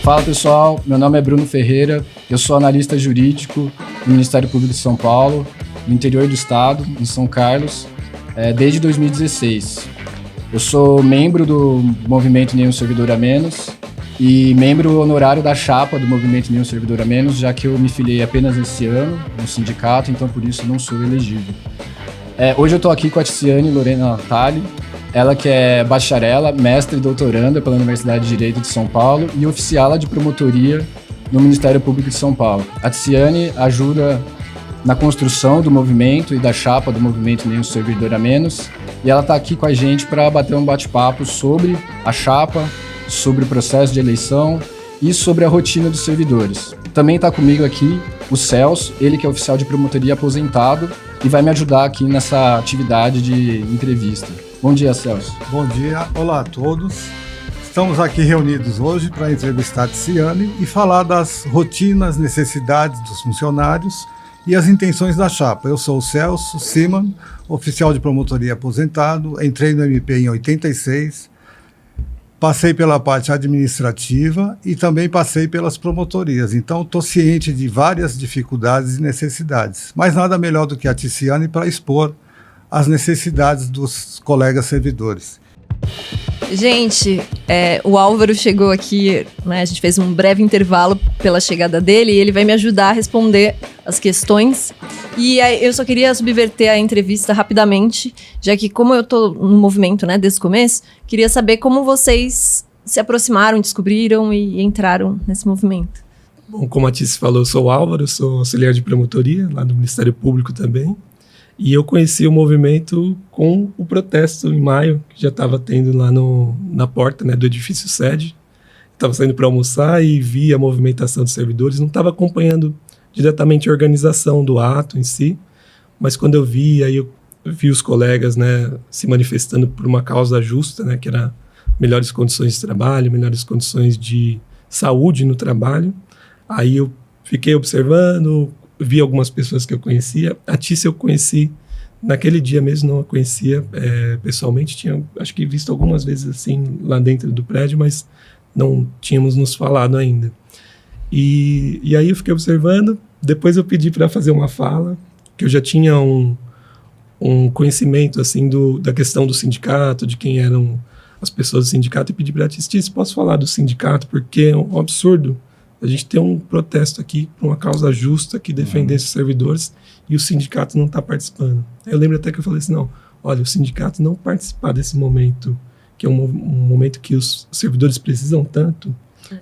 Fala pessoal, meu nome é Bruno Ferreira, eu sou analista jurídico no Ministério Público de São Paulo, no interior do estado, em São Carlos, desde 2016. Eu sou membro do Movimento Nenhum Servidor a Menos e membro honorário da chapa do Movimento Nenhum Servidor a Menos, já que eu me filiei apenas esse ano no sindicato, então por isso não sou elegível. Hoje eu estou aqui com a Ticiane Lorena Tali, ela que é bacharela, mestre e doutoranda pela Universidade de Direito de São Paulo e oficiala de promotoria no Ministério Público de São Paulo. A Ticiane ajuda na construção do movimento e da chapa do Movimento Nenhum Servidor a Menos, e ela está aqui com a gente para bater um bate-papo sobre a chapa, sobre o processo de eleição e sobre a rotina dos servidores. Também está comigo aqui o Celso, ele que é oficial de promotoria aposentado e vai me ajudar aqui nessa atividade de entrevista. Bom dia, Celso. Bom dia, olá a todos. Estamos aqui reunidos hoje para entrevistar a Ticiane e falar das rotinas, necessidades dos funcionários e as intenções da chapa. Eu sou o Celso Siman, oficial de promotoria aposentado, entrei no MP em 86, passei pela parte administrativa e também passei pelas promotorias. Então, estou ciente de várias dificuldades e necessidades, mas nada melhor do que a Ticiane para expor as necessidades dos colegas servidores. Gente, o Álvaro chegou aqui, né, a gente fez um breve intervalo pela chegada dele e ele vai me ajudar a responder as questões. E eu só queria subverter a entrevista rapidamente, já que como eu estou no movimento, né, desde o começo, queria saber como vocês se aproximaram, descobriram e entraram nesse movimento. Bom, como a Tice falou, eu sou o Álvaro, sou auxiliar de promotoria lá no Ministério Público também. E eu conheci o movimento com o protesto em maio, que já estava tendo lá na porta, né, do edifício sede. Estava saindo para almoçar e vi a movimentação dos servidores. Não estava acompanhando diretamente a organização do ato em si, mas quando eu vi, aí eu vi os colegas, né, se manifestando por uma causa justa, né, que era melhores condições de trabalho, melhores condições de saúde no trabalho. Aí eu fiquei observando, vi algumas pessoas que eu conhecia. A Tice eu conheci naquele dia mesmo, não a conhecia pessoalmente, tinha acho que visto algumas vezes assim lá dentro do prédio, mas não tínhamos nos falado ainda. E aí eu fiquei observando, depois eu pedi para fazer uma fala, que eu já tinha um conhecimento assim da questão do sindicato, de quem eram as pessoas do sindicato, e pedi para a Tice, posso falar do sindicato, porque é um absurdo a gente tem um protesto aqui por uma causa justa que defende esses servidores e o sindicato não está participando. Eu lembro até que eu falei assim, não, olha, o sindicato não participar desse momento, que é um momento que os servidores precisam tanto,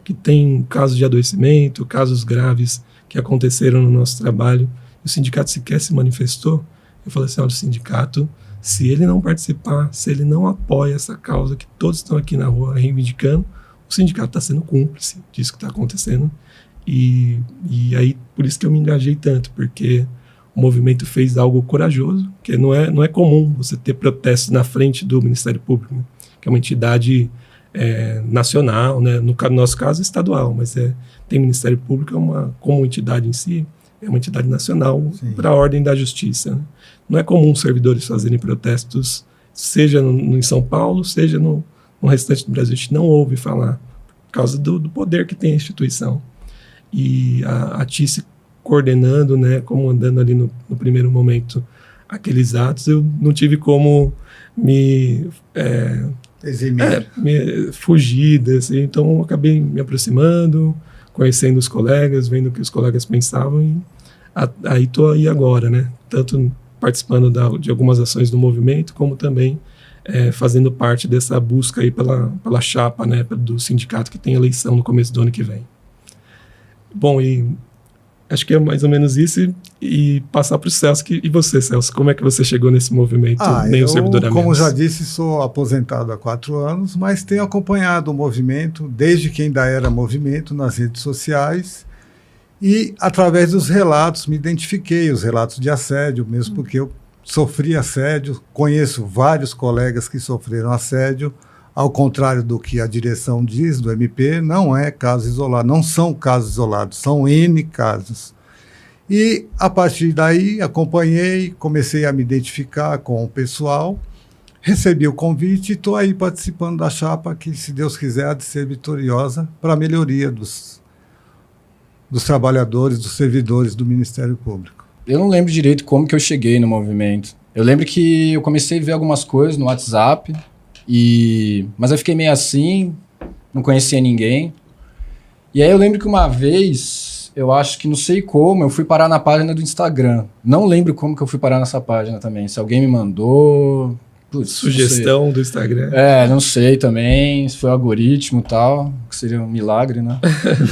que tem casos de adoecimento, casos graves que aconteceram no nosso trabalho, e o sindicato sequer se manifestou. Eu falei assim, olha, o sindicato, se ele não participar, se ele não apoia essa causa que todos estão aqui na rua reivindicando, o sindicato está sendo cúmplice disso que está acontecendo. E aí, por isso que eu me engajei tanto, porque o movimento fez algo corajoso, que não é comum você ter protestos na frente do Ministério Público, né? Que é uma entidade nacional, né? No nosso caso, estadual, mas tem Ministério Público, como entidade em si, é uma entidade nacional para a ordem da justiça, né? Não é comum servidores fazerem protestos, seja em São Paulo, seja no restante do Brasil. A gente não ouve falar por causa do poder que tem a instituição. E a Tice coordenando, né, comandando ali no primeiro momento aqueles atos, eu não tive como me fugir desse. Então eu acabei me aproximando, conhecendo os colegas, vendo o que os colegas pensavam, e aí estou aí agora, né, tanto participando de algumas ações do movimento, como também fazendo parte dessa busca aí pela chapa, né, do sindicato que tem eleição no começo do ano que vem. Bom, e acho que é mais ou menos isso, e passar para o Celso. E você, Celso, como é que você chegou nesse movimento Nenhum Servidor a Menos? Como já disse, sou aposentado há 4 anos, mas tenho acompanhado o movimento desde que ainda era movimento nas redes sociais, e através dos relatos me identifiquei, os relatos de assédio, mesmo porque eu sofri assédio, conheço vários colegas que sofreram assédio, ao contrário do que a direção diz do MP, não é caso isolado, não são casos isolados, são N casos. E a partir daí acompanhei, comecei a me identificar com o pessoal, recebi o convite e estou aí participando da chapa que, se Deus quiser, há de ser vitoriosa para a melhoria dos trabalhadores, dos servidores do Ministério Público. Eu não lembro direito como que eu cheguei no movimento. Eu lembro que eu comecei a ver algumas coisas no WhatsApp, mas eu fiquei meio assim, não conhecia ninguém. E aí eu lembro que uma vez, eu acho que não sei como, eu fui parar na página do Instagram. Não lembro como que eu fui parar nessa página também. Se alguém me mandou... Putz, sugestão do Instagram. Não sei também, se foi algoritmo e tal, que seria um milagre, né?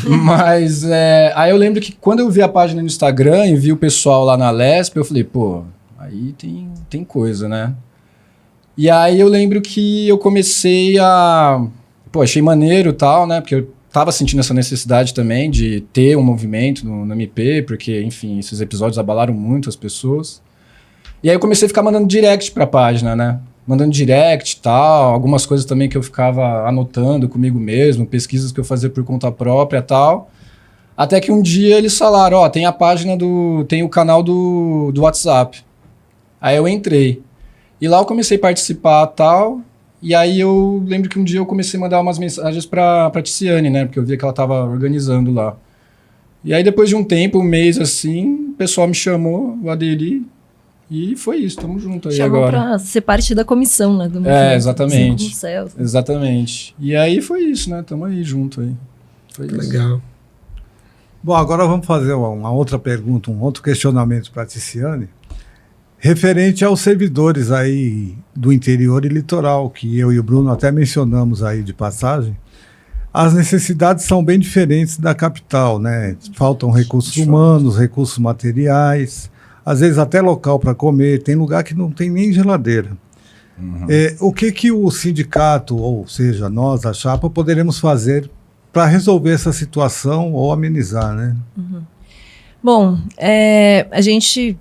Mas aí eu lembro que quando eu vi a página no Instagram e vi o pessoal lá na Lesp, eu falei, pô, aí tem coisa, né? E aí eu lembro que eu comecei a... Pô, achei maneiro e tal, né? Porque eu tava sentindo essa necessidade também de ter um movimento no MP, porque, enfim, esses episódios abalaram muito as pessoas. E aí eu comecei a ficar mandando direct pra página, né? Mandando direct e tal, algumas coisas também que eu ficava anotando comigo mesmo, pesquisas que eu fazia por conta própria e tal. Até que um dia eles falaram, tem a página tem o canal do WhatsApp. Aí eu entrei. E lá eu comecei a participar e tal. E aí eu lembro que um dia eu comecei a mandar umas mensagens pra Ticiane, né? Porque eu via que ela tava organizando lá. E aí depois de um tempo, um mês assim, o pessoal me chamou, eu aderi. E foi isso, tamo junto aí Chamou agora. pra ser parte da comissão, né? Do movimento, exatamente. assim, como Celso. Exatamente. E aí foi isso, né? Tamo aí junto aí. Foi isso. Legal. Bom, agora vamos fazer uma outra pergunta, um outro questionamento para a Ticiane, referente aos servidores aí do interior e litoral, que eu e o Bruno até mencionamos aí de passagem. As necessidades são bem diferentes da capital, né? Faltam recursos humanos, recursos materiais, às vezes até local para comer, tem lugar que não tem nem geladeira. Uhum. O que o sindicato, ou seja, nós, a chapa, poderemos fazer para resolver essa situação ou amenizar, né? Uhum. Bom, a gente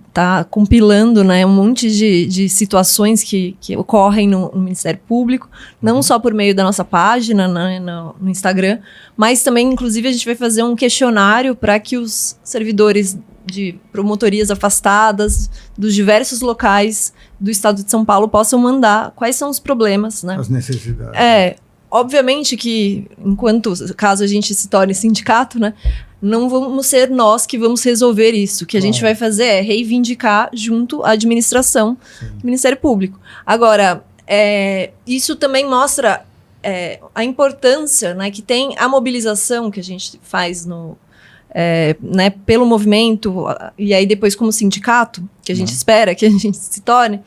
está compilando, né, um monte de situações que ocorrem no Ministério Público, não só por meio da nossa página, né, no Instagram, mas também, inclusive, a gente vai fazer um questionário para que os servidores de promotorias afastadas dos diversos locais do estado de São Paulo possam mandar quais são os problemas, né? As necessidades. Obviamente que, caso a gente se torne sindicato, né, não vamos ser nós que vamos resolver isso. O que a gente vai fazer é reivindicar junto à administração do Ministério Público. Agora, isso também mostra a importância, né, que tem a mobilização que a gente faz né, pelo movimento, e aí depois como sindicato, que a gente espera que a gente se torne,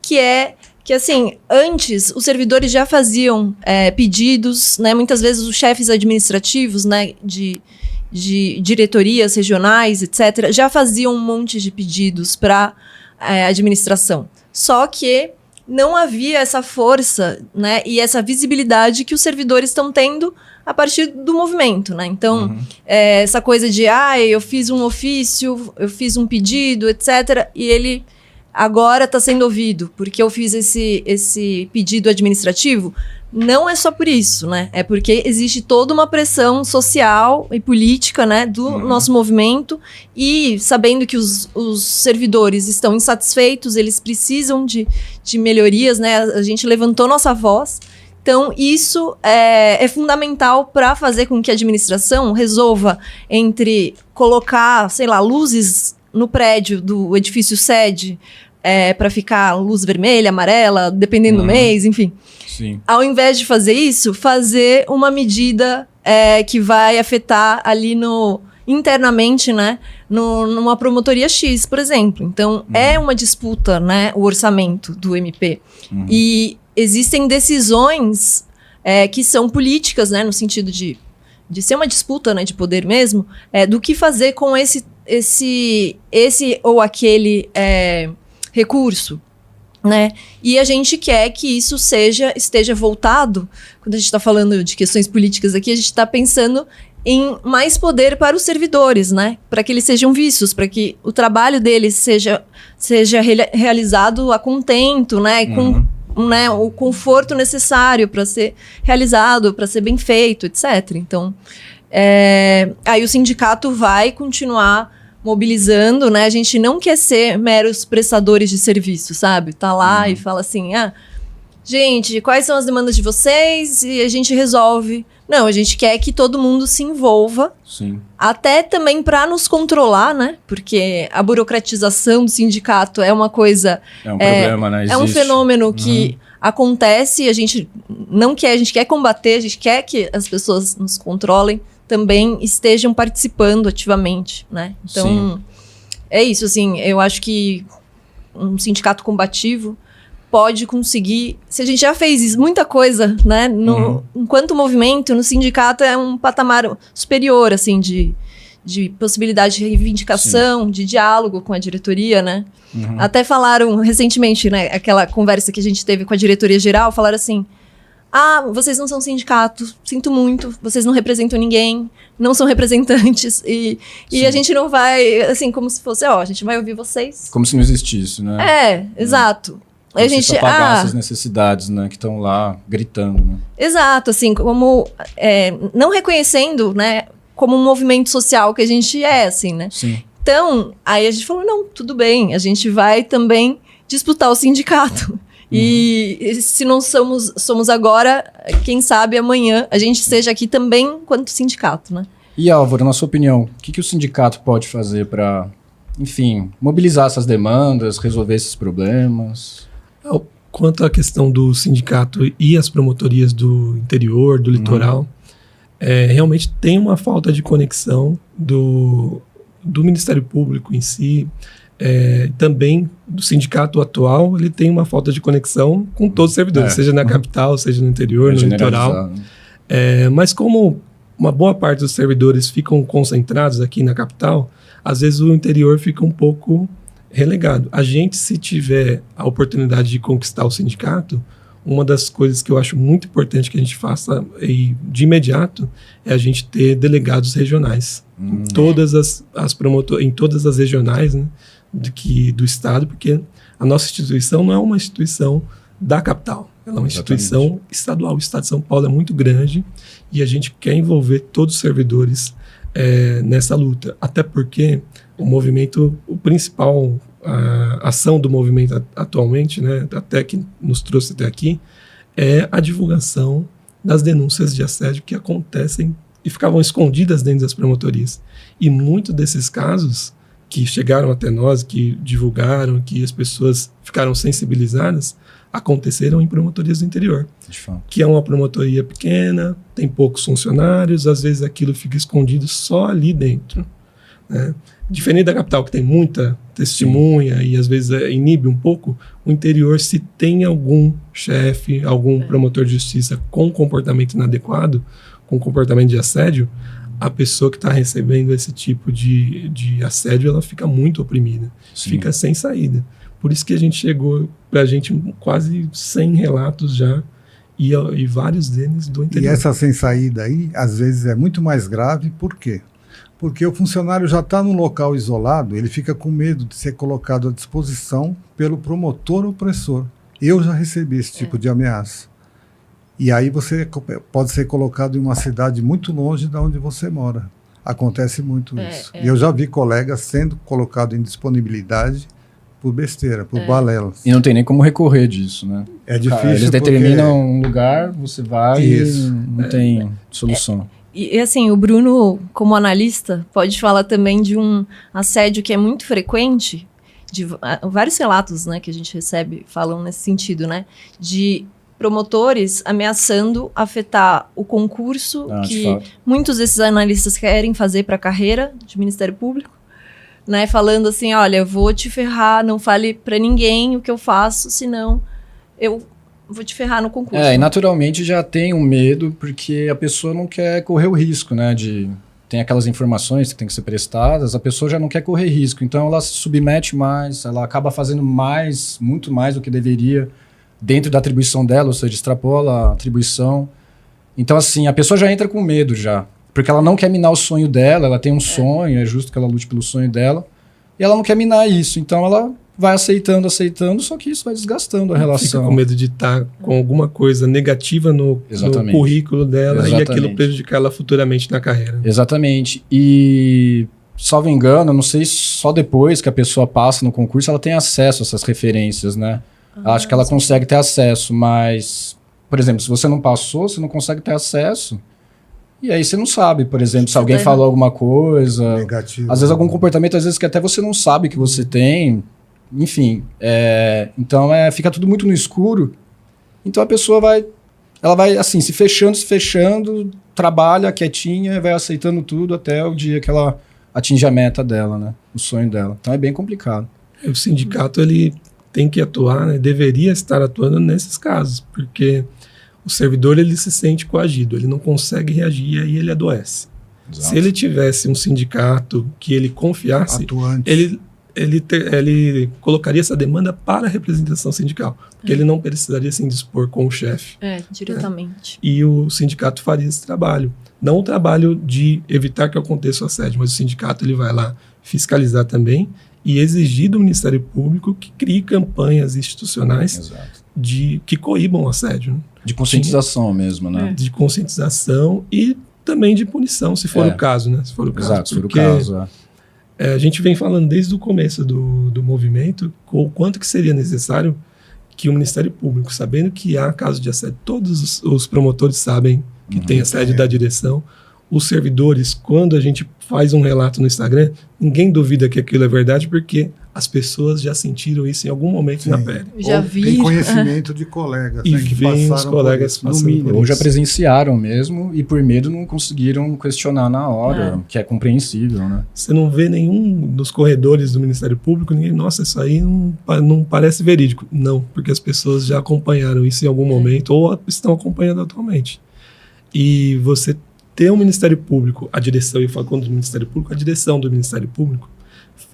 que assim, antes os servidores já faziam pedidos, né, muitas vezes os chefes administrativos, né, de diretorias regionais, etc., já faziam um monte de pedidos para a administração. Só que não havia essa força, né, e essa visibilidade que os servidores estão tendo a partir do movimento, né? Então, essa coisa de, eu fiz um ofício, eu fiz um pedido, etc., e ele agora está sendo ouvido, porque eu fiz esse pedido administrativo. Não é só por isso, né? É porque existe toda uma pressão social e política, né, do nosso movimento, e sabendo que os servidores estão insatisfeitos, eles precisam de melhorias, né? A gente levantou nossa voz. Então, isso é fundamental para fazer com que a administração resolva entre colocar, sei lá, luzes no prédio do edifício sede, para ficar luz vermelha, amarela, dependendo do mês, enfim. Sim. Ao invés de fazer isso, fazer uma medida que vai afetar ali internamente, né, numa promotoria X, por exemplo. Então, é uma disputa, né, o orçamento do MP. E existem decisões que são políticas, né, no sentido de ser uma disputa, né, de poder mesmo, do que fazer com esse ou aquele recurso, né? E a gente quer que isso esteja voltado, quando a gente está falando de questões políticas aqui, a gente está pensando em mais poder para os servidores, né? Para que eles sejam vistos, para que o trabalho deles seja realizado a contento, né? Com o conforto necessário para ser realizado, para ser bem feito, etc. Então, aí o sindicato vai continuar mobilizando, né? A gente não quer ser meros prestadores de serviço, sabe? Tá lá e fala assim, gente, quais são as demandas de vocês? E a gente resolve. Não, a gente quer que todo mundo se envolva. Sim. Até também para nos controlar, né? Porque a burocratização do sindicato é uma coisa... É um problema, né? É um fenômeno que acontece, a gente não quer, a gente quer combater, a gente quer que as pessoas nos controlem, também estejam participando ativamente, né? Então, é isso, assim, eu acho que um sindicato combativo pode conseguir... Se a gente já fez muita coisa, né? Enquanto movimento, no sindicato é um patamar superior, assim, de possibilidade de reivindicação, de diálogo com a diretoria, né? Até falaram recentemente, né? Aquela conversa que a gente teve com a diretoria geral, falaram assim... vocês não são sindicato, sinto muito, vocês não representam ninguém, não são representantes, e a gente não vai, assim, como se fosse, a gente vai ouvir vocês. Como se não existisse, né? Exato. Como a gente apagar essas necessidades, né, que estão lá gritando, né? Exato, assim, como não reconhecendo, né, como um movimento social que a gente é, assim, né? Sim. Então, aí a gente falou, não, tudo bem, a gente vai também disputar o sindicato. E se não somos agora, quem sabe amanhã a gente esteja aqui também enquanto sindicato, né? E Álvaro, na sua opinião, o que o sindicato pode fazer para, enfim, mobilizar essas demandas, resolver esses problemas? Quanto à questão do sindicato e as promotorias do interior, do litoral, realmente tem uma falta de conexão do Ministério Público em si, também do sindicato atual, ele tem uma falta de conexão com todos os servidores, seja na capital, seja no interior, no litoral. Mas como uma boa parte dos servidores ficam concentrados aqui na capital, às vezes o interior fica um pouco relegado. A gente, se tiver a oportunidade de conquistar o sindicato, uma das coisas que eu acho muito importante que a gente faça de imediato é a gente ter delegados regionais em todas em todas as regionais, né, do estado, porque a nossa instituição não é uma instituição da capital, ela é uma instituição estadual. O estado de São Paulo é muito grande e a gente quer envolver todos os servidores nessa luta, até porque o principal ação do movimento atualmente, né, até que nos trouxe até aqui, é a divulgação das denúncias de assédio que acontecem e ficavam escondidas dentro das promotorias. E muitos desses casos que chegaram até nós, que divulgaram, que as pessoas ficaram sensibilizadas, aconteceram em promotorias do interior, que é uma promotoria pequena, tem poucos funcionários, às vezes aquilo fica escondido só ali dentro, né? Diferente da capital, que tem muita testemunha e às vezes inibe um pouco, o interior, se tem algum chefe, algum promotor de justiça com comportamento inadequado, com comportamento de assédio, a pessoa que está recebendo esse tipo de assédio, ela fica muito oprimida, fica sem saída. Por isso que a gente chegou, pra gente, quase 100 relatos já, e vários deles do interior. E essa sem saída aí, às vezes é muito mais grave, por quê? Porque o funcionário já está num local isolado, ele fica com medo de ser colocado à disposição pelo promotor opressor. Eu já recebi esse tipo de ameaça. E aí você pode ser colocado em uma cidade muito longe de onde você mora. Acontece muito isso. E eu já vi colegas sendo colocados em disponibilidade por besteira, por balelas. E não tem nem como recorrer disso, né? É difícil. Eles determinam um lugar, você vai e não tem solução. E assim, o Bruno, como analista, pode falar também de um assédio que é muito frequente, de vários relatos, né, que a gente recebe falam nesse sentido, né, de promotores ameaçando afetar o concurso que muitos desses analistas querem fazer para a carreira de Ministério Público, né, falando assim, olha, eu vou te ferrar, não fale para ninguém o que eu faço, senão eu vou te ferrar no concurso. E naturalmente já tem um medo, porque a pessoa não quer correr o risco, né, tem aquelas informações que tem que ser prestadas, a pessoa já não quer correr risco, então ela se submete mais, ela acaba fazendo muito mais do que deveria dentro da atribuição dela, ou seja, extrapola a atribuição. Então assim, a pessoa já entra com medo já, porque ela não quer minar o sonho dela, ela tem um sonho, é justo que ela lute pelo sonho dela, e ela não quer minar isso, então ela vai aceitando, só que isso vai desgastando a relação. Fica com medo de estar com alguma coisa negativa no currículo dela. Exatamente. E aquilo prejudicar ela futuramente na carreira. Exatamente. E salvo engano, não sei, só depois que a pessoa passa no concurso, ela tem acesso a essas referências, né? Acho que ela consegue ter acesso, mas, por exemplo, se você não passou, você não consegue ter acesso. E aí você não sabe, por exemplo, se alguém falou alguma coisa. Negativo. Às vezes algum comportamento, às vezes que até você não sabe que você tem. Enfim, então fica tudo muito no escuro. Então a pessoa ela vai assim, se fechando, trabalha quietinha, vai aceitando tudo até o dia que ela atinge a meta dela, né? O sonho dela. Então é bem complicado. O sindicato, ele tem que atuar, né? Deveria estar atuando nesses casos, porque o servidor, ele se sente coagido, ele não consegue reagir e aí ele adoece. Exato. Se ele tivesse um sindicato que ele confiasse, atuante, ele colocaria essa demanda para a representação sindical, porque ele não precisaria se indispor com o chefe. Diretamente. E o sindicato faria esse trabalho. Não o trabalho de evitar que aconteça o assédio, mas o sindicato ele vai lá fiscalizar também e exigir do Ministério Público que crie campanhas institucionais que coíbam o assédio. Né? De conscientização mesmo, né? De conscientização e também de punição, se for o caso, né? Se for o caso. Exato, se for o caso, a gente vem falando desde o começo do movimento o quanto que seria necessário que o Ministério Público, sabendo que há caso de assédio, todos os promotores sabem que tem assédio da direção, os servidores, quando a gente faz um relato no Instagram, ninguém duvida que aquilo é verdade, porque as pessoas já sentiram isso em algum momento na pele. Já vi. Tem conhecimento de colegas, e né, que vem os colegas passando por ou já presenciaram mesmo e por medo não conseguiram questionar na hora, que é compreensível, né? Você não vê nenhum dos corredores do Ministério Público, ninguém, nossa, isso aí não parece verídico. Não, porque as pessoas já acompanharam isso em algum momento ou estão acompanhando atualmente. E você ter um Ministério Público, a direção, eu falo quando o Ministério Público, a direção do Ministério Público,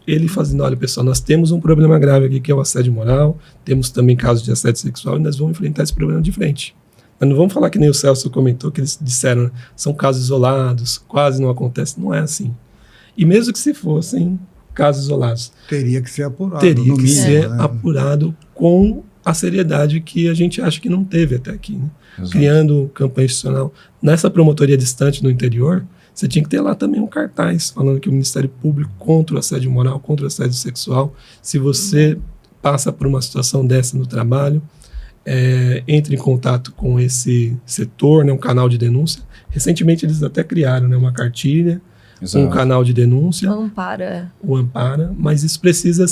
ele fazendo, olha pessoal, nós temos um problema grave aqui que é o assédio moral, temos também casos de assédio sexual e nós vamos enfrentar esse problema de frente. Mas não vamos falar que nem o Celso comentou, que eles disseram, né, são casos isolados, quase não acontece, não é assim. E mesmo que se fossem casos isolados, teria que ser apurado. Teria que ser apurado com a seriedade que a gente acha que não teve até aqui, né? Criando campanha institucional. Nessa promotoria distante no interior, você tinha que ter lá também um cartaz falando que o Ministério Público contra o assédio moral, contra o assédio sexual. Se você passa por uma situação dessa no trabalho, entre em contato com esse setor, né, um canal de denúncia. Recentemente eles até criaram, né, uma cartilha, um canal de denúncia. O Ampara, mas isso precisa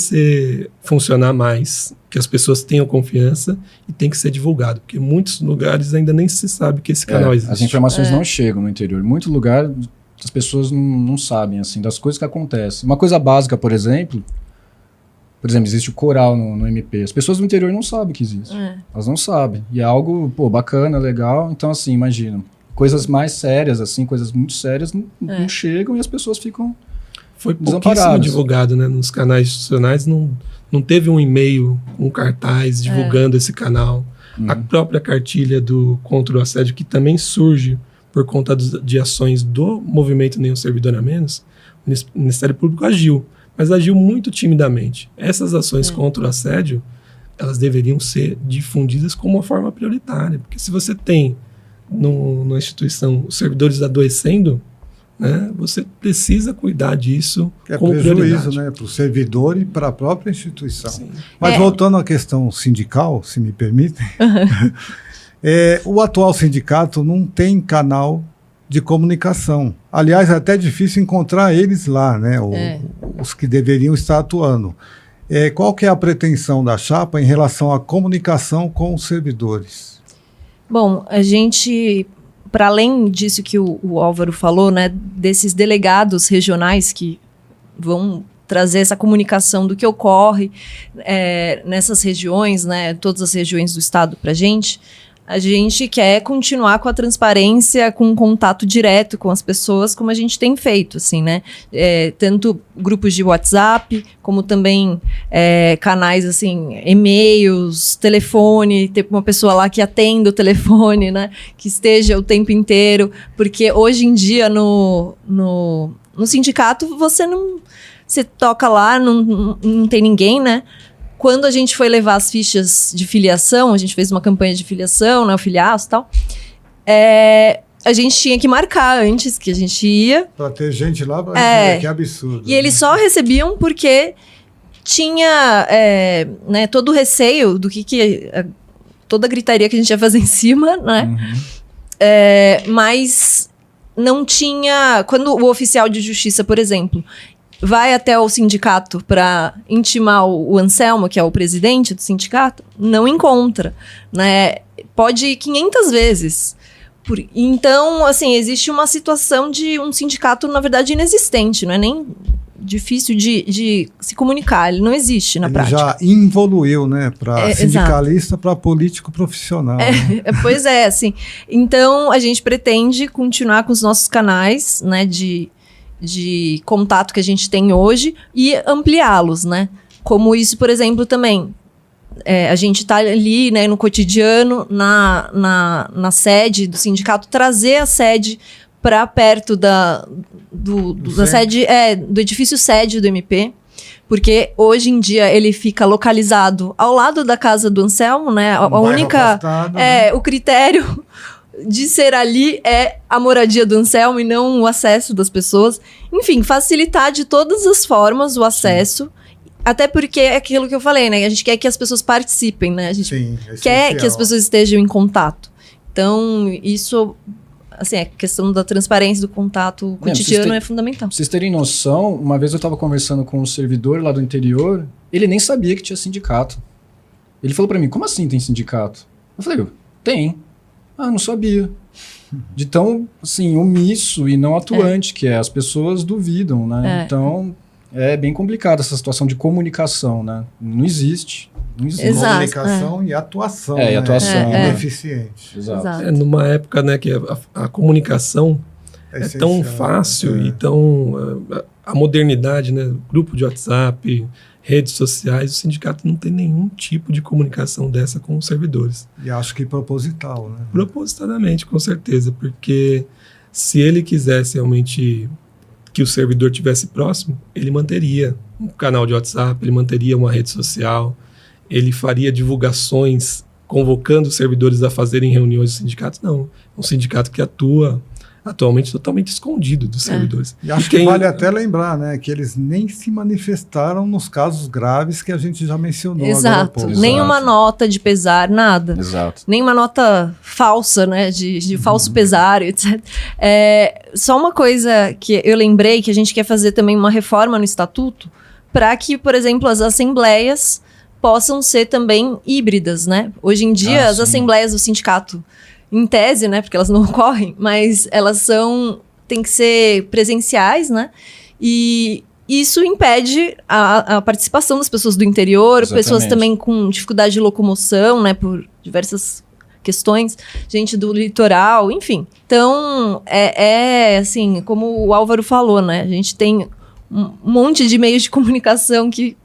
funcionar mais, que as pessoas tenham confiança e tem que ser divulgado, porque em muitos lugares ainda nem se sabe que esse canal existe. As informações não chegam no interior. Em muito lugar, as pessoas não sabem assim, das coisas que acontecem. Uma coisa básica, por exemplo, existe o coral no MP. As pessoas do interior não sabem que existe. Elas não sabem. E é algo bacana, legal. Então, assim, imagina. Coisas mais sérias, assim, coisas muito sérias, não chegam e as pessoas ficam Foi pouquíssimo divulgado, né? Nos canais institucionais não teve um e-mail, um cartaz divulgando esse canal. A própria cartilha do contra o assédio, que também surge por conta de ações do movimento Nenhum Servidor a Menos, o Ministério Público agiu, mas agiu muito timidamente. Essas ações contra o assédio, elas deveriam ser difundidas como uma forma prioritária, porque se você tem na instituição os servidores adoecendo, né, você precisa cuidar disso como prejuízo, né, para o servidor e para a própria instituição. Sim. Mas voltando à questão sindical, se me permitem, o atual sindicato não tem canal de comunicação. Aliás, é até difícil encontrar eles lá, né, os que deveriam estar atuando. Qual que é a pretensão da chapa em relação à comunicação com os servidores? Bom, a gente, para além disso que o Álvaro falou, né, desses delegados regionais que vão trazer essa comunicação do que ocorre nessas regiões, né, todas as regiões do estado para a gente quer continuar com a transparência, com um contato direto com as pessoas, como a gente tem feito, assim, né? Tanto grupos de WhatsApp, como também canais, assim, e-mails, telefone, ter uma pessoa lá que atenda o telefone, né? Que esteja o tempo inteiro, porque hoje em dia no sindicato você toca lá, não tem ninguém, né? Quando a gente foi levar as fichas de filiação, a gente fez uma campanha de filiação, né, o filiaço e tal, a gente tinha que marcar antes que a gente ia. Para ter gente lá, que absurdo. E eles só recebiam porque tinha né, todo o receio do que toda a gritaria que a gente ia fazer em cima, né? Mas não tinha... Quando o oficial de justiça, por exemplo, vai até o sindicato para intimar o Anselmo, que é o presidente do sindicato, não encontra, né? Pode ir 500 vezes. Então, assim, existe uma situação de um sindicato, na verdade, inexistente. Não é nem difícil de se comunicar. Ele não existe na prática. Já evoluiu, né? Para sindicalista, para político profissional. Né? Pois é, assim. Então, a gente pretende continuar com os nossos canais, né? De contato que a gente tem hoje e ampliá-los, né? Como isso, por exemplo, também... a gente está ali, né, no cotidiano, na sede do sindicato, trazer a sede para perto da sede, do edifício sede do MP, porque hoje em dia ele fica localizado ao lado da casa do Anselmo, né? A única, afastado, né? O critério de ser ali é a moradia do Anselmo e não o acesso das pessoas. Enfim, facilitar de todas as formas o acesso. Até porque é aquilo que eu falei, né? A gente quer que as pessoas participem, né? A gente quer que as pessoas estejam em contato. Então, isso, assim, a questão da transparência do contato cotidiano é fundamental. Pra vocês terem noção, uma vez eu estava conversando com um servidor lá do interior, ele nem sabia que tinha sindicato. Ele falou para mim, como assim tem sindicato? Eu falei, tem. Ah, não sabia. De tão, assim, omisso e não atuante que é. As pessoas duvidam, né? Então... é bem complicado essa situação de comunicação, né? Não existe. Exato, comunicação e atuação. E atuação. Ineficiente. Exato. Numa época, né, que a comunicação é tão fácil e tão... a modernidade, né? Grupo de WhatsApp, redes sociais, o sindicato não tem nenhum tipo de comunicação dessa com os servidores. E acho que proposital, né? Propositadamente, com certeza, porque se ele quisesse realmente... que o servidor tivesse próximo, ele manteria um canal de WhatsApp, ele manteria uma rede social, ele faria divulgações convocando os servidores a fazerem reuniões do sindicato. Não, é um sindicato que atua atualmente totalmente escondido dos servidores. E acho que vale até lembrar, né, que eles nem se manifestaram nos casos graves que a gente já mencionou. Exato. Nenhuma nota de pesar, nada. Exato. Nenhuma nota falsa, né, de falso pesar, etc. Só uma coisa que eu lembrei, que a gente quer fazer também uma reforma no estatuto, para que, por exemplo, as assembleias possam ser também híbridas, né? Hoje em dia, as assembleias do sindicato, em tese, né, porque elas não ocorrem, mas elas têm que ser presenciais, né? E isso impede a participação das pessoas do interior, Exatamente. Pessoas também com dificuldade de locomoção, né, por diversas questões, gente do litoral, enfim. Então, assim, como o Álvaro falou, né, a gente tem um monte de meios de comunicação que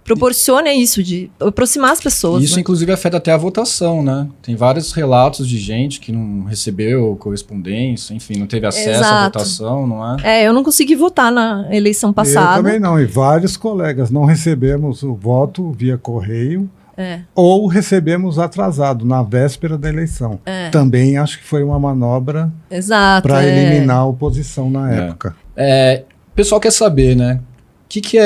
proporciona isso, de aproximar as pessoas. Isso, né? inclusive, afeta até a votação, né? Tem vários relatos de gente que não recebeu correspondência, enfim, não teve acesso à votação, não é? Eu não consegui votar na eleição passada. Eu também não, e vários colegas não recebemos o voto via correio ou recebemos atrasado, na véspera da eleição. Também acho que foi uma manobra para eliminar a oposição na época. O pessoal quer saber, né? O que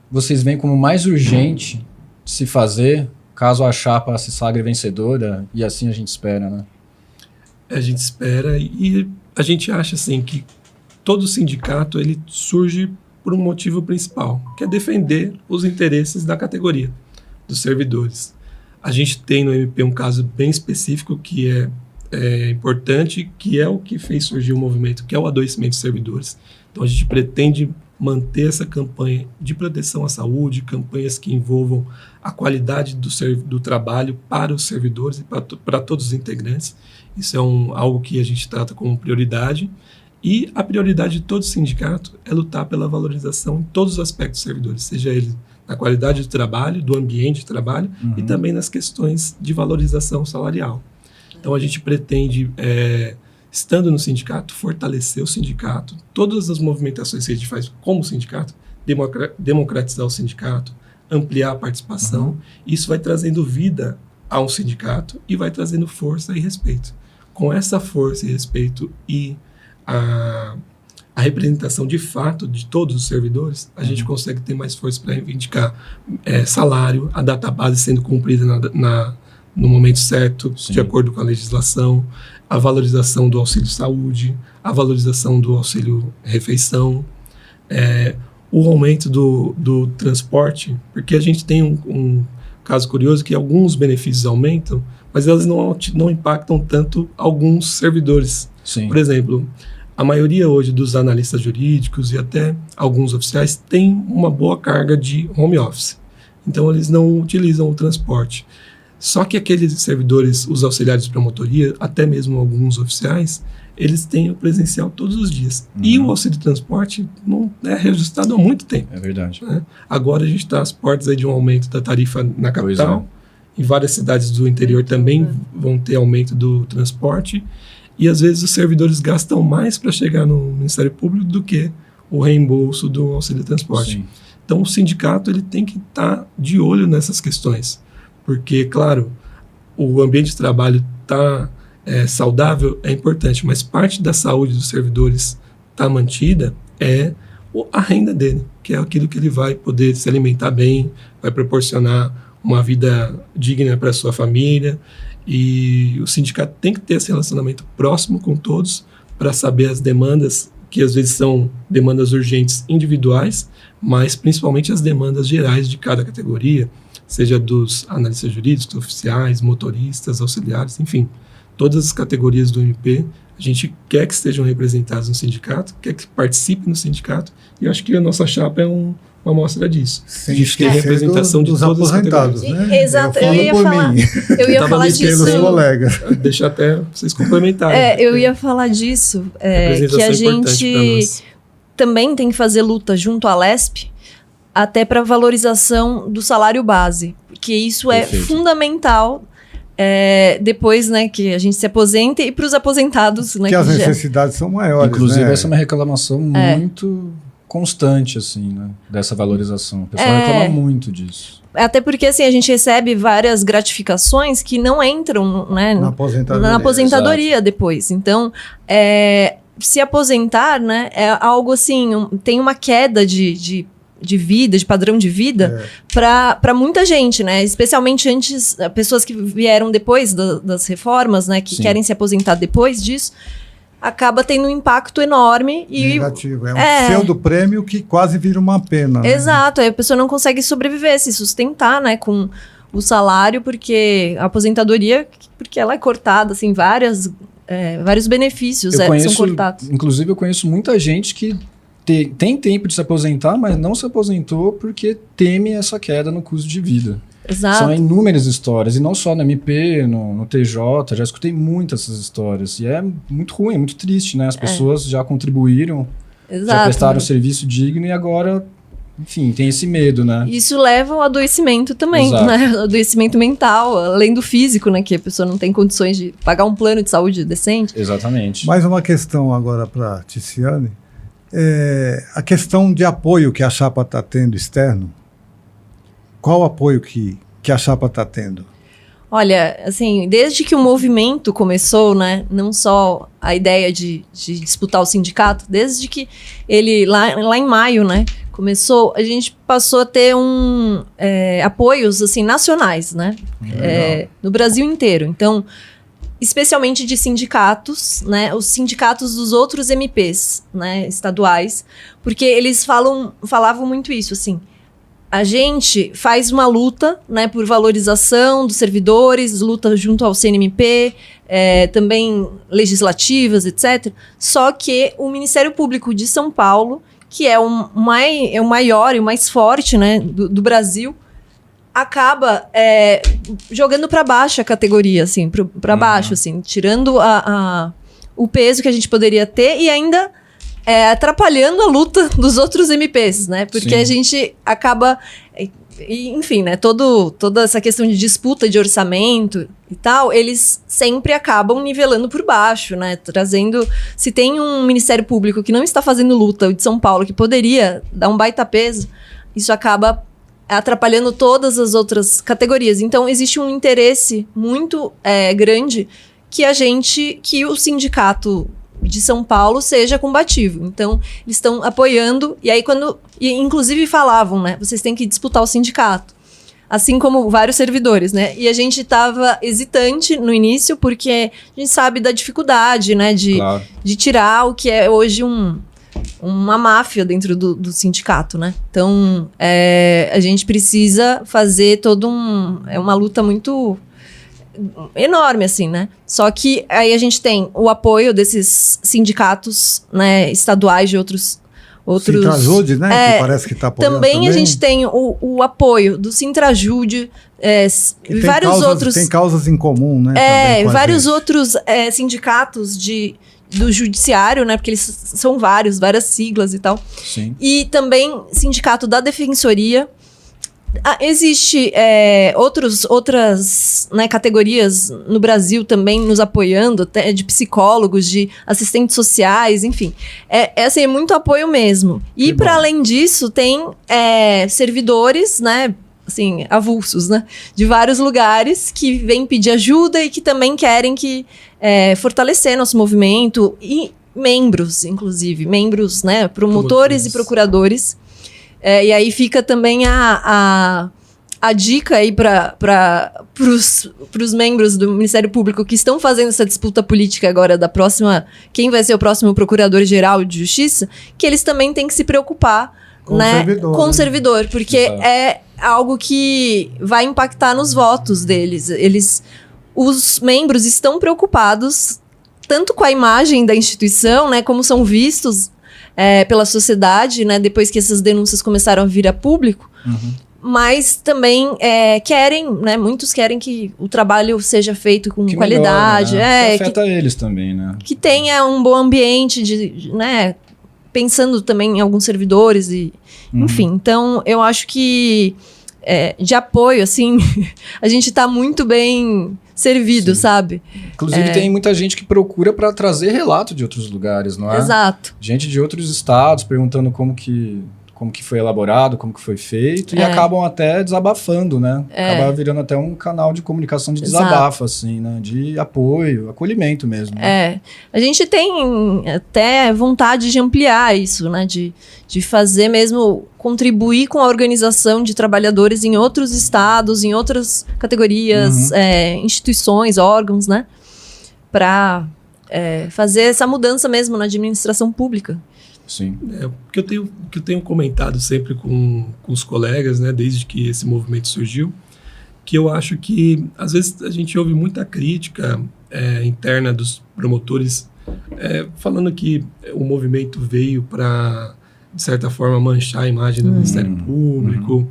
vocês veem como mais urgente de se fazer caso a chapa se sagre vencedora, e assim a gente espera, né? A gente espera e a gente acha assim que todo sindicato ele surge por um motivo principal, que é defender os interesses da categoria, dos servidores. A gente tem no MP um caso bem específico que é importante, que é o que fez surgir o movimento, que é o adoecimento dos servidores. Então a gente pretende manter essa campanha de proteção à saúde, campanhas que envolvam a qualidade do trabalho para os servidores e para todos os integrantes. Isso é algo que a gente trata como prioridade. E a prioridade de todo sindicato é lutar pela valorização em todos os aspectos dos servidores, seja ele na qualidade do trabalho, do ambiente de trabalho e também nas questões de valorização salarial. Então a gente pretende... estando no sindicato, fortalecer o sindicato, todas as movimentações que a gente faz como sindicato, democratizar o sindicato, ampliar a participação, isso vai trazendo vida a um sindicato e vai trazendo força e respeito. com essa força e respeito e a representação de fato de todos os servidores, a gente consegue ter mais força para reivindicar salário, a database sendo cumprida no momento certo, Sim. de acordo com a legislação, a valorização do auxílio saúde, a valorização do auxílio refeição, o aumento do transporte, porque a gente tem um caso curioso que alguns benefícios aumentam, mas elas não impactam tanto alguns servidores. Sim. Por exemplo, a maioria hoje dos analistas jurídicos e até alguns oficiais tem uma boa carga de home office. Então, eles não utilizam o transporte. Só que aqueles servidores, os auxiliares de promotoria, até mesmo alguns oficiais, eles têm o presencial todos os dias. E o auxílio de transporte não é reajustado há muito tempo. É verdade. Né? Agora a gente está às portas aí de um aumento da tarifa na capital. Em várias cidades do interior também vão ter aumento do transporte. E às vezes os servidores gastam mais para chegar no Ministério Público do que o reembolso do auxílio de transporte. Sim. Então o sindicato ele tem que estar de olho nessas questões. Porque, claro, o ambiente de trabalho está saudável, é importante, mas parte da saúde dos servidores está mantida é a renda dele, que é aquilo que ele vai poder se alimentar bem, vai proporcionar uma vida digna para a sua família. E o sindicato tem que ter esse relacionamento próximo com todos para saber as demandas, que às vezes são demandas urgentes individuais, mas principalmente as demandas gerais de cada categoria, seja dos analistas jurídicos, oficiais, motoristas, auxiliares, enfim, todas as categorias do MP. A gente quer que estejam representadas no sindicato, quer que participem no sindicato, e eu acho que a nossa chapa é uma amostra disso. Sem a gente tem representação de dos todas as aposentados, categorias. né? Exato, eu ia falar, eu ia Tava falar mexendo disso. pelos colegas. Deixa até vocês complementarem. Eu ia falar disso, que Representação a é importante pra gente nós. também tem que fazer luta junto à LESP, até para valorização do salário base, porque isso Perfeito. é fundamental depois, né, que a gente se aposenta e para os aposentados, né, Que as já- necessidades são maiores, Inclusive, né? essa é uma reclamação muito constante, assim, né? Dessa valorização. O pessoal reclama muito disso. até porque assim a gente recebe várias gratificações que não entram, né, Na aposentadoria. na aposentadoria depois. Então, se aposentar, né, é algo assim, tem uma queda de vida, de padrão de vida, para muita gente, né? Especialmente antes, pessoas que vieram depois das reformas, né, que Sim. querem se aposentar depois disso, acaba tendo um impacto enorme e Negativo. É um pseudo-prêmio que quase vira uma pena. Né? exato, aí a pessoa não consegue sobreviver, se sustentar, né, com o salário, porque a aposentadoria, porque ela é cortada, assim, vários benefícios são cortados. Inclusive, eu conheço muita gente que tem tempo de se aposentar, mas não se aposentou porque teme essa queda no custo de vida. Exato. São inúmeras histórias, e não só no MP, no TJ, já escutei muitas essas histórias. E é muito ruim, é muito triste, né? As pessoas já contribuíram, já Exato. prestaram um serviço digno e agora, enfim, tem esse medo, né? Isso leva ao adoecimento também, Exato. né? Adoecimento mental, além do físico, né? Que a pessoa não tem condições de pagar um plano de saúde decente. Exatamente. Mais uma questão agora para a Ticiane. A questão de apoio que a chapa está tendo externo. Qual o apoio que a chapa está tendo? Olha, assim, desde que o movimento começou, né? Não só a ideia de disputar o sindicato, desde que ele, lá em maio, né? Começou, a gente passou a ter apoios, assim, nacionais, né? No Brasil inteiro. Então, especialmente de sindicatos, né? Os sindicatos dos outros MPs, né? Estaduais, porque eles falavam muito isso, assim. A gente faz uma luta, né, por valorização dos servidores, luta junto ao CNMP, também legislativas, etc. Só que o Ministério Público de São Paulo, que é o maior e o mais forte, né, do Brasil, acaba jogando para baixo a categoria, assim, para baixo, assim, tirando o peso que a gente poderia ter e ainda atrapalhando a luta dos outros MPs, né? Porque Sim. a gente acaba... Enfim, né? Toda essa questão de disputa de orçamento e tal, eles sempre acabam nivelando por baixo, né? Trazendo... Se tem um Ministério Público que não está fazendo luta, o de São Paulo, que poderia dar um baita peso, isso acaba atrapalhando todas as outras categorias. Então, existe um interesse muito grande que o sindicato de São Paulo seja combativo. Então, eles estão apoiando, e aí inclusive falavam, né, vocês têm que disputar o sindicato, assim como vários servidores, né, e a gente estava hesitante no início, porque a gente sabe da dificuldade, né, de tirar o que é hoje uma máfia dentro do sindicato, né, então a gente precisa fazer é uma luta muito enorme, assim, né? Só que aí a gente tem o apoio desses sindicatos, né, estaduais de outros... Sintrajude, né? Que parece que está apoiando também. A gente tem o apoio do Sintrajude, vários outros... Tem causas em comum, né? Vários outros sindicatos do judiciário, né? Porque eles são várias siglas e tal. Sim. E também sindicato da Defensoria. Existe outras, né, categorias no Brasil também nos apoiando, até de psicólogos, de assistentes sociais, enfim. Assim, é muito apoio mesmo. E para além disso, tem servidores, né, assim, avulsos, né, de vários lugares que vêm pedir ajuda e que também querem fortalecer nosso movimento, e membros, inclusive, né, promotores e procuradores. E aí fica também a dica aí para os membros do Ministério Público que estão fazendo essa disputa política agora da próxima, quem vai ser o próximo Procurador-Geral de Justiça, que eles também têm que se preocupar com o servidor, porque é algo que vai impactar nos votos deles. Os membros estão preocupados tanto com a imagem da instituição, né, como são vistos pela sociedade, né, depois que essas denúncias começaram a vir a público, mas também querem, né, muitos querem que o trabalho seja feito com qualidade. Melhore, né? Que afeta eles também, né? Que tenha um bom ambiente, né, pensando também em alguns servidores, enfim. Então, eu acho que de apoio, assim, a gente está muito bem servido, sabe? Inclusive tem muita gente que procura para trazer relato de outros lugares, não é? Exato. Gente de outros estados perguntando como que foi elaborado, como que foi feito, e acabam até desabafando, né? Acaba virando até um canal de comunicação de desabafo, assim, né? De apoio, acolhimento mesmo. Né? A gente tem até vontade de ampliar isso, né? De fazer mesmo, contribuir com a organização de trabalhadores em outros estados, em outras categorias, instituições, órgãos, né? Para fazer essa mudança mesmo na administração pública. Sim. O que eu tenho comentado sempre com os colegas, né, desde que esse movimento surgiu, que eu acho que, às vezes, a gente ouve muita crítica interna dos promotores, falando que o movimento veio para, de certa forma, manchar a imagem do Ministério Público.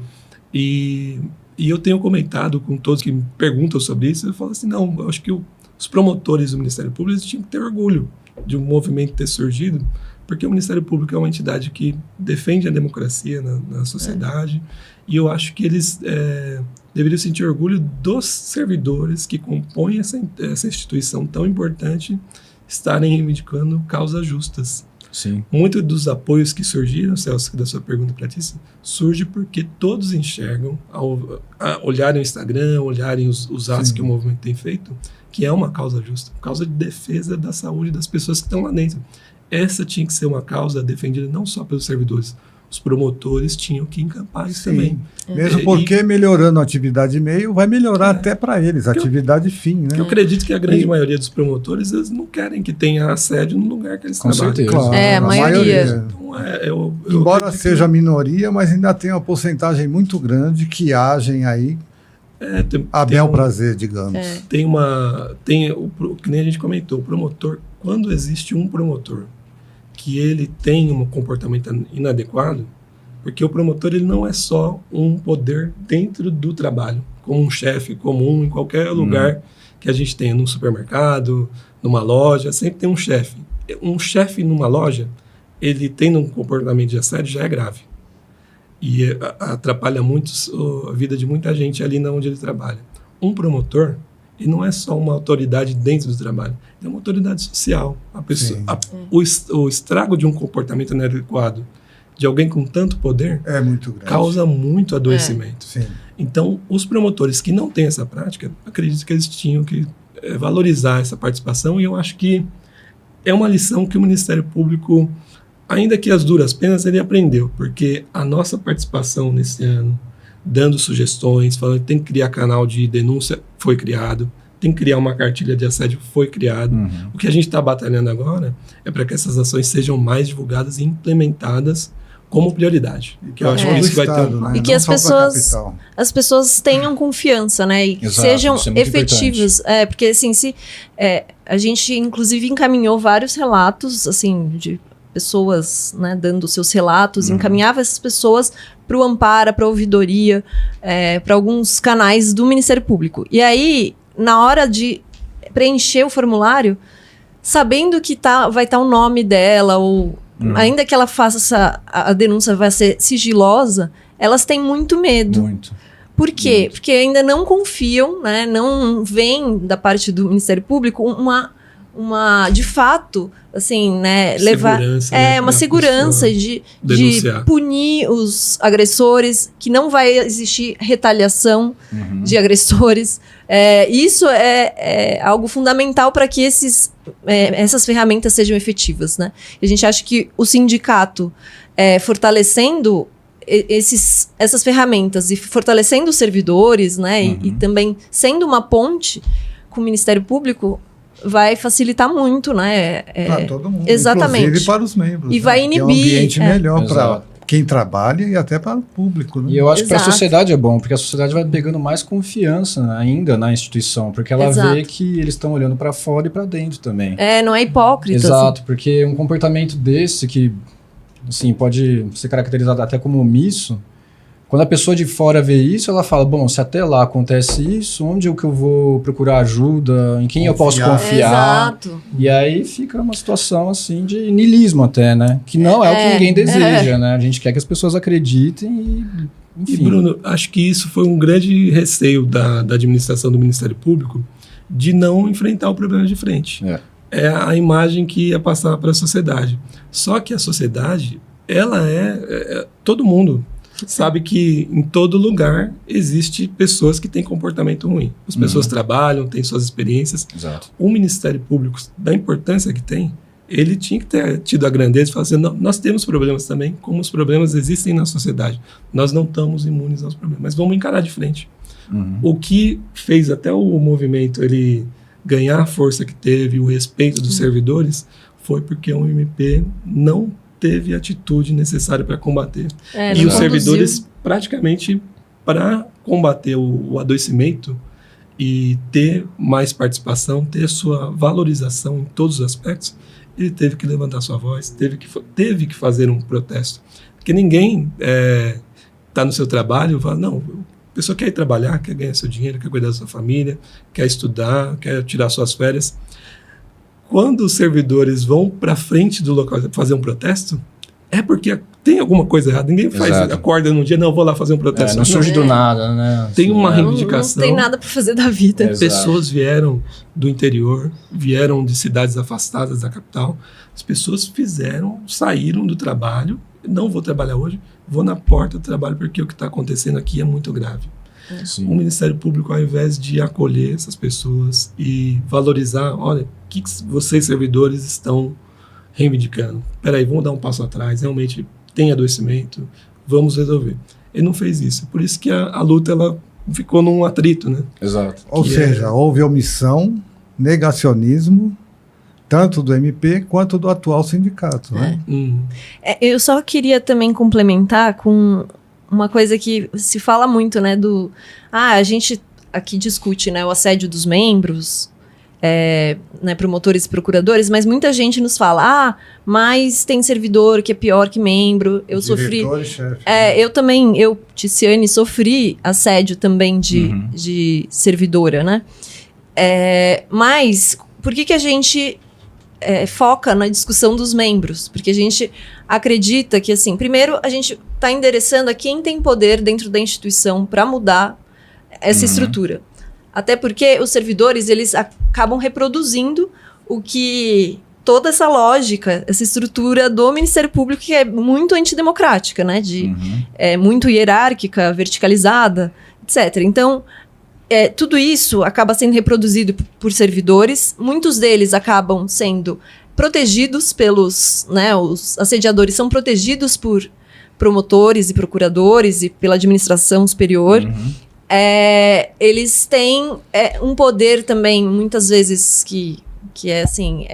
E eu tenho comentado com todos que me perguntam sobre isso, eu falo assim, não, eu acho que os promotores do Ministério Público tinham que ter orgulho de um movimento ter surgido, porque o Ministério Público é uma entidade que defende a democracia na sociedade, e eu acho que eles deveriam sentir orgulho dos servidores que compõem essa instituição tão importante estarem reivindicando causas justas. Sim. Muitos dos apoios que surgiram, Celso, da sua pergunta para ti, surge porque todos enxergam, ao olharem o Instagram, olharem os atos que o movimento tem feito, que é uma causa justa, causa de defesa da saúde das pessoas que estão lá dentro. Essa tinha que ser uma causa defendida não só pelos servidores, os promotores tinham que encampar isso também. Mesmo porque melhorando a atividade meio, vai melhorar até para eles, a atividade fim, né? Eu acredito que a grande maioria dos promotores, eles não querem que tenha assédio no lugar que eles trabalham. Com certeza. Claro, a maioria. Então, embora seja a minoria, mas ainda tem uma porcentagem muito grande que agem aí a bel prazer, digamos. Que nem a gente comentou, o promotor, quando existe um promotor que ele tem um comportamento inadequado, porque o promotor ele não é só um poder dentro do trabalho, como um chefe comum em qualquer lugar que a gente tenha, num supermercado, numa loja, sempre tem um chefe. Um chefe numa loja, ele tendo um comportamento de assédio já é grave. E atrapalha muito a vida de muita gente ali onde ele trabalha. Um promotor, ele não é só uma autoridade dentro do trabalho, é uma autoridade social. A pessoa, o estrago de um comportamento inadequado de alguém com tanto poder é muito grande, causa muito adoecimento. Sim. Então, os promotores que não têm essa prática, acredito que eles tinham que valorizar essa participação, e eu acho que é uma lição que o Ministério Público, ainda que as duras penas, ele aprendeu, porque a nossa participação nesse ano, dando sugestões, falando que tem que criar canal de denúncia, foi criado, tem que criar uma cartilha de assédio, foi criado. O que a gente está batalhando agora é para que essas ações sejam mais divulgadas e implementadas como prioridade. Que eu acho que isso vai ter né? E que Não as só pra capital. pessoas tenham confiança, né? E Exato, sejam isso é muito efetivas. Porque, assim, a gente, inclusive, encaminhou vários relatos, assim, de pessoas, né, dando seus relatos, encaminhava essas pessoas para o Ampara, para a ouvidoria, para alguns canais do Ministério Público. E aí, na hora de preencher o formulário, sabendo que vai estar o nome dela, ou ainda que ela faça a denúncia vai ser sigilosa, elas têm muito medo. Muito. Por quê? Porque ainda não confiam, né? Não vem da parte do Ministério Público uma de fato, assim, né, levar uma segurança de punir os agressores, que não vai existir retaliação de agressores. Isso é algo fundamental para que essas ferramentas sejam efetivas, né? E a gente acha que o sindicato fortalecendo essas ferramentas e fortalecendo os servidores, né, e também sendo uma ponte com o Ministério Público, vai facilitar muito, né? Para todo mundo, exatamente. Inclusive para os membros. E vai inibir. É um ambiente melhor para Exato. quem trabalha e até para o público. Né? E eu acho que para a Exato. sociedade é bom, porque a sociedade vai pegando mais confiança ainda na instituição, porque ela Exato. vê que eles estão olhando para fora e para dentro também. Não é hipócrita. Exato, porque um comportamento desse que, assim, pode ser caracterizado até como omisso, quando a pessoa de fora vê isso, ela fala, bom, se até lá acontece isso, onde é que eu vou procurar ajuda, em quem eu posso confiar? Exato. E aí fica uma situação, assim, de niilismo até, né? Que não é o que ninguém deseja, né? A gente quer que as pessoas acreditem e, enfim. E, Bruno, acho que isso foi um grande receio da administração do Ministério Público de não enfrentar o problema de frente. É a imagem que ia passar para a sociedade. Só que a sociedade, ela todo mundo sabe que em todo lugar existe pessoas que têm comportamento ruim. As pessoas trabalham, têm suas experiências. Exato. O Ministério Público, da importância que tem, ele tinha que ter tido a grandeza de falar assim, nós temos problemas também, como os problemas existem na sociedade. Nós não estamos imunes aos problemas, mas vamos encarar de frente. O que fez até o movimento ele ganhar a força que teve, o respeito dos servidores, foi porque o MP não teve a atitude necessária para combater. E os servidores, praticamente, para combater o adoecimento e ter mais participação, ter sua valorização em todos os aspectos, ele teve que levantar sua voz, teve que fazer um protesto. Porque ninguém está no seu trabalho e fala, não, a pessoa quer ir trabalhar, quer ganhar seu dinheiro, quer cuidar da sua família, quer estudar, quer tirar suas férias. Quando os servidores vão para frente do local fazer um protesto, é porque tem alguma coisa errada. Ninguém acorda num dia, não, vou lá fazer um protesto. Não surge do nada, né? Tem uma Não reivindicação. tem nada para fazer da vida. Exato. Pessoas vieram do interior, vieram de cidades afastadas da capital. As pessoas saíram do trabalho. Não vou trabalhar hoje, vou na porta do trabalho porque o que está acontecendo aqui é muito grave. Sim. O Ministério Público, ao invés de acolher essas pessoas e valorizar, olha, o que vocês servidores estão reivindicando? Peraí, vamos dar um passo atrás, realmente tem adoecimento, vamos resolver. Ele não fez isso, por isso que a luta ela ficou num atrito, né? Exato. Ou seja, houve omissão, negacionismo, tanto do MP quanto do atual sindicato. Né? Eu só queria também complementar com uma coisa que se fala muito, né, a gente aqui discute, né, o assédio dos membros, né, promotores e procuradores, mas muita gente nos fala, mas tem servidor que é pior que membro, eu sofri... Eu também, Ticiane, sofri assédio também de servidora, né, mas por que a gente foca na discussão dos membros? Porque a gente acredita que, assim, primeiro a gente está endereçando a quem tem poder dentro da instituição para mudar essa estrutura. Até porque os servidores, eles acabam reproduzindo toda essa lógica, essa estrutura do Ministério Público, que é muito antidemocrática, né? Muito hierárquica, verticalizada, etc. Então, tudo isso acaba sendo reproduzido por servidores, muitos deles acabam sendo protegidos pelos, né, os assediadores são protegidos por promotores e procuradores e pela administração superior. Eles têm um poder também, muitas vezes, que é assim,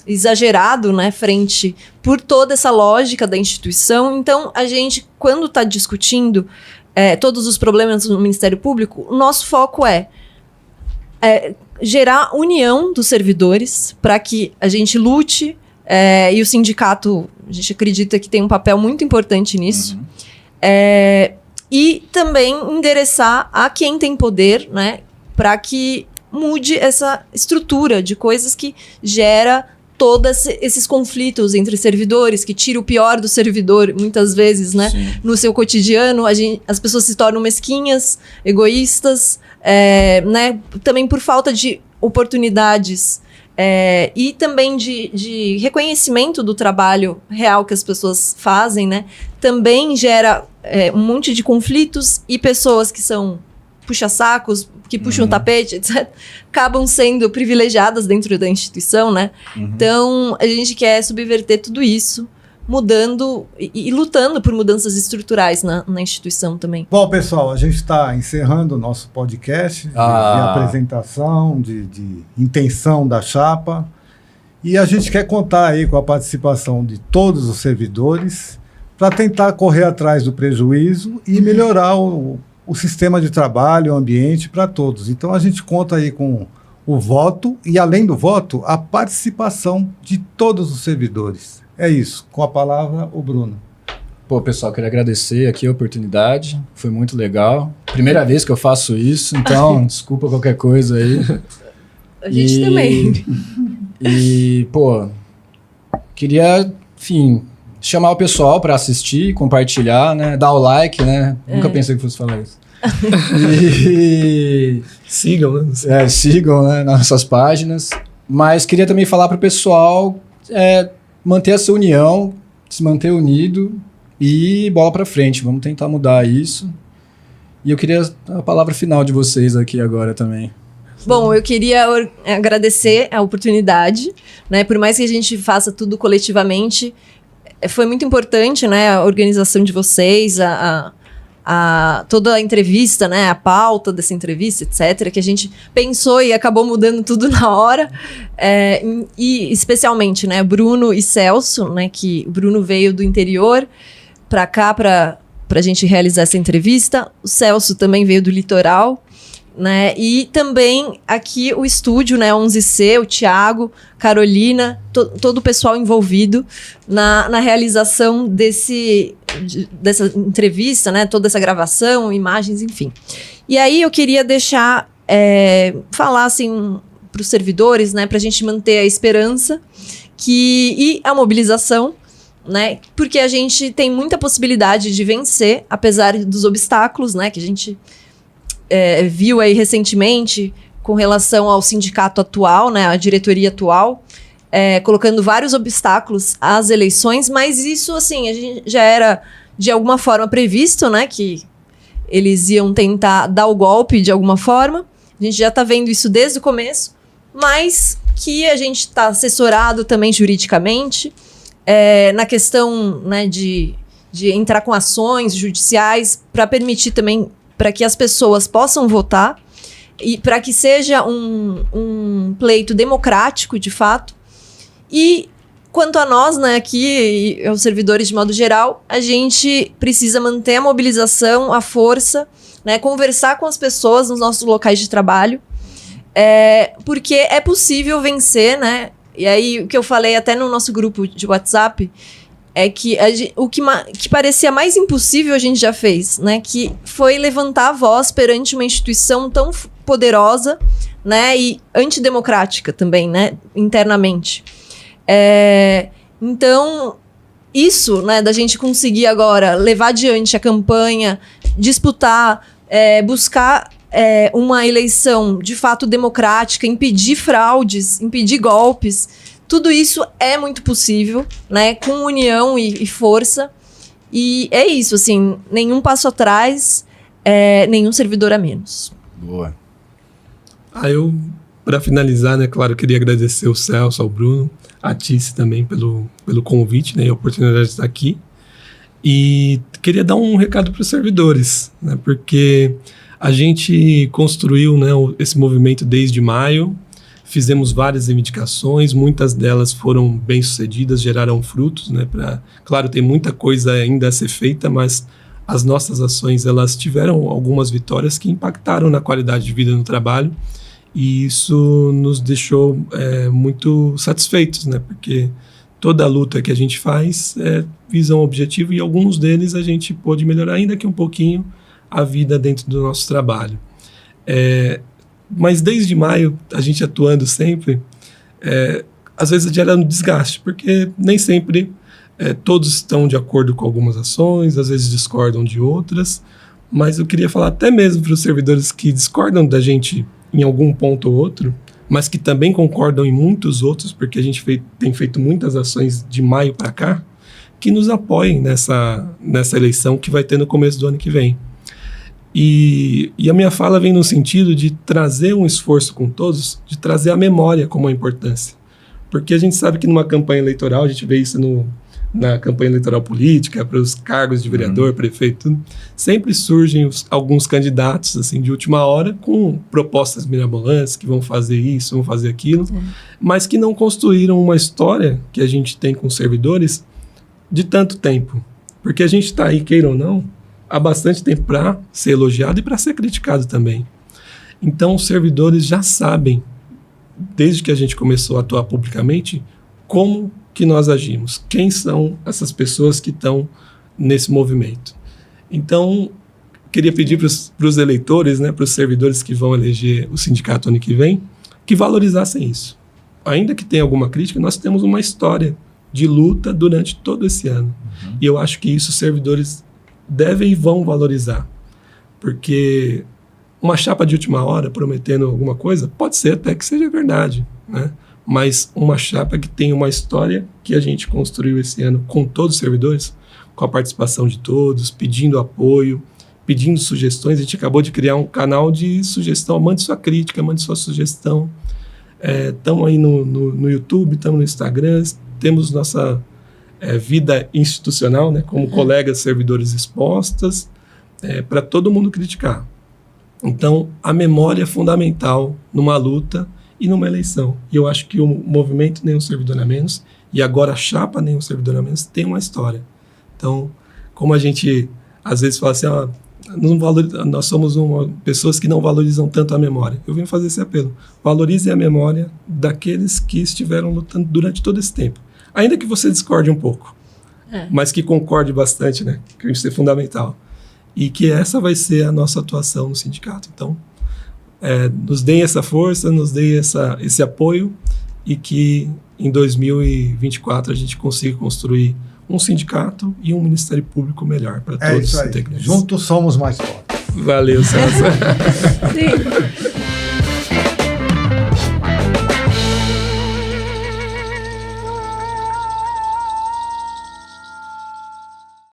exagerado, né, frente por toda essa lógica da instituição. Então, a gente, quando está discutindo todos os problemas no Ministério Público, o nosso foco é gerar união dos servidores para que a gente lute, e o sindicato, a gente acredita que tem um papel muito importante nisso, e também endereçar a quem tem poder, né, para que mude essa estrutura de coisas que gera todos esses conflitos entre servidores, que tira o pior do servidor, muitas vezes, né? Sim. No seu cotidiano, as pessoas se tornam mesquinhas, egoístas, né? Também por falta de oportunidades e também de reconhecimento do trabalho real que as pessoas fazem, né? Também gera um monte de conflitos e pessoas que são puxa-sacos, que puxam o tapete, etc., acabam sendo privilegiadas dentro da instituição, né? Então, a gente quer subverter tudo isso, mudando e lutando por mudanças estruturais na instituição também. Bom, pessoal, a gente está encerrando o nosso podcast de apresentação, de intenção da chapa, e a gente quer contar aí com a participação de todos os servidores para tentar correr atrás do prejuízo e melhorar o sistema de trabalho, o ambiente para todos. Então, a gente conta aí com o voto e, além do voto, a participação de todos os servidores. É isso. Com a palavra, o Bruno. Pô, pessoal, queria agradecer aqui a oportunidade. Foi muito legal. Primeira vez que eu faço isso, então, desculpa qualquer coisa aí. A gente também. E, pô, queria, enfim, chamar o pessoal para assistir, compartilhar, né? Dar o like, né? Nunca pensei que fosse falar isso. E sigam, né? Sigam, né, nas nossas páginas. Mas queria também falar para o pessoal manter essa união, se manter unido e bola para frente. Vamos tentar mudar isso. E eu queria a palavra final de vocês aqui agora também. Bom, eu queria agradecer a oportunidade, né? Por mais que a gente faça tudo coletivamente, foi muito importante, né, a organização de vocês, toda a entrevista, né, a pauta dessa entrevista, etc., que a gente pensou e acabou mudando tudo na hora, e especialmente, né, Bruno e Celso, né, que o Bruno veio do interior para cá para a gente realizar essa entrevista, o Celso também veio do litoral, né, e também aqui o estúdio, né, 11C, o Thiago, Carolina, todo o pessoal envolvido na realização dessa entrevista, né, toda essa gravação, imagens, enfim. E aí eu queria falar assim para os servidores, né, para a gente manter a esperança e a mobilização, né, porque a gente tem muita possibilidade de vencer, apesar dos obstáculos, né, que a gente viu aí recentemente com relação ao sindicato atual, né, a diretoria atual, colocando vários obstáculos às eleições, mas isso, assim, a gente já era de alguma forma previsto, né, que eles iam tentar dar o golpe de alguma forma. A gente já está vendo isso desde o começo, mas que a gente está assessorado também juridicamente na questão, né, de entrar com ações judiciais para permitir também para que as pessoas possam votar e para que seja um pleito democrático, de fato. E quanto a nós, né, aqui, e os servidores de modo geral, a gente precisa manter a mobilização, a força, né, conversar com as pessoas nos nossos locais de trabalho, porque é possível vencer, né? E aí, o que eu falei até no nosso grupo de WhatsApp, é que o que parecia mais impossível a gente já fez, né? Que foi levantar a voz perante uma instituição tão poderosa, né? E antidemocrática também, né? Internamente. Então, isso, né? Da gente conseguir agora levar adiante a campanha, disputar, buscar uma eleição de fato democrática, impedir fraudes, impedir golpes. Tudo isso é muito possível, né? Com união e força. E é isso, assim, nenhum passo atrás, nenhum servidor a menos. Boa. Eu, para finalizar, né, claro, queria agradecer ao Celso, ao Bruno, a Tice também pelo convite, né, e a oportunidade de estar aqui. E queria dar um recado para os servidores, né, porque a gente construiu, né, esse movimento desde maio, fizemos várias reivindicações, muitas delas foram bem-sucedidas, geraram frutos, né, claro, tem muita coisa ainda a ser feita, mas as nossas ações, elas tiveram algumas vitórias que impactaram na qualidade de vida no trabalho, e isso nos deixou muito satisfeitos, né, porque toda a luta que a gente faz visa um objetivo, e alguns deles a gente pôde melhorar ainda que um pouquinho a vida dentro do nosso trabalho. Mas desde maio, a gente atuando sempre, às vezes gera um desgaste, porque nem sempre todos estão de acordo com algumas ações, às vezes discordam de outras, mas eu queria falar até mesmo para os servidores que discordam da gente em algum ponto ou outro, mas que também concordam em muitos outros, porque a gente tem feito muitas ações de maio para cá, que nos apoiem nessa eleição que vai ter no começo do ano que vem. E a minha fala vem no sentido de trazer um esforço com todos, de trazer a memória como a importância. Porque a gente sabe que numa campanha eleitoral, a gente vê isso na campanha eleitoral política, para os cargos de vereador, prefeito, tudo, sempre surgem alguns candidatos assim, de última hora com propostas mirabolantes, que vão fazer isso, vão fazer aquilo, mas que não construíram uma história que a gente tem com os servidores de tanto tempo. Porque a gente está aí, queira ou não, há bastante tempo para ser elogiado e para ser criticado também. Então, os servidores já sabem, desde que a gente começou a atuar publicamente, como que nós agimos, quem são essas pessoas que estão nesse movimento. Então, queria pedir para os eleitores, né, para os servidores que vão eleger o sindicato ano que vem, que valorizassem isso. Ainda que tenha alguma crítica, nós temos uma história de luta durante todo esse ano. E eu acho que isso os servidores devem e vão valorizar, porque uma chapa de última hora prometendo alguma coisa, pode ser até que seja verdade, né? Mas uma chapa que tem uma história que a gente construiu esse ano com todos os servidores, com a participação de todos, pedindo apoio, pedindo sugestões. A gente acabou de criar um canal de sugestão, mande sua crítica, mande sua sugestão. Estamos aí no YouTube, estamos no Instagram, temos nossa vida institucional, né, como colegas servidores expostas, para todo mundo criticar. Então, a memória é fundamental numa luta e numa eleição. E eu acho que o movimento Nem um Servidor a Menos, e agora a chapa Nem um Servidor a Menos, tem uma história. Então, como a gente às vezes fala assim, nós somos pessoas que não valorizam tanto a memória. Eu venho fazer esse apelo. Valorizem a memória daqueles que estiveram lutando durante todo esse tempo. Ainda que você discorde um pouco, mas que concorde bastante, né? Que isso é fundamental. E que essa vai ser a nossa atuação no sindicato. Então, nos deem essa força, nos deem esse apoio, e que em 2024 a gente consiga construir um sindicato e um Ministério Público melhor para todos os integrantes. Juntos somos mais fortes. Valeu, Celso. Sim.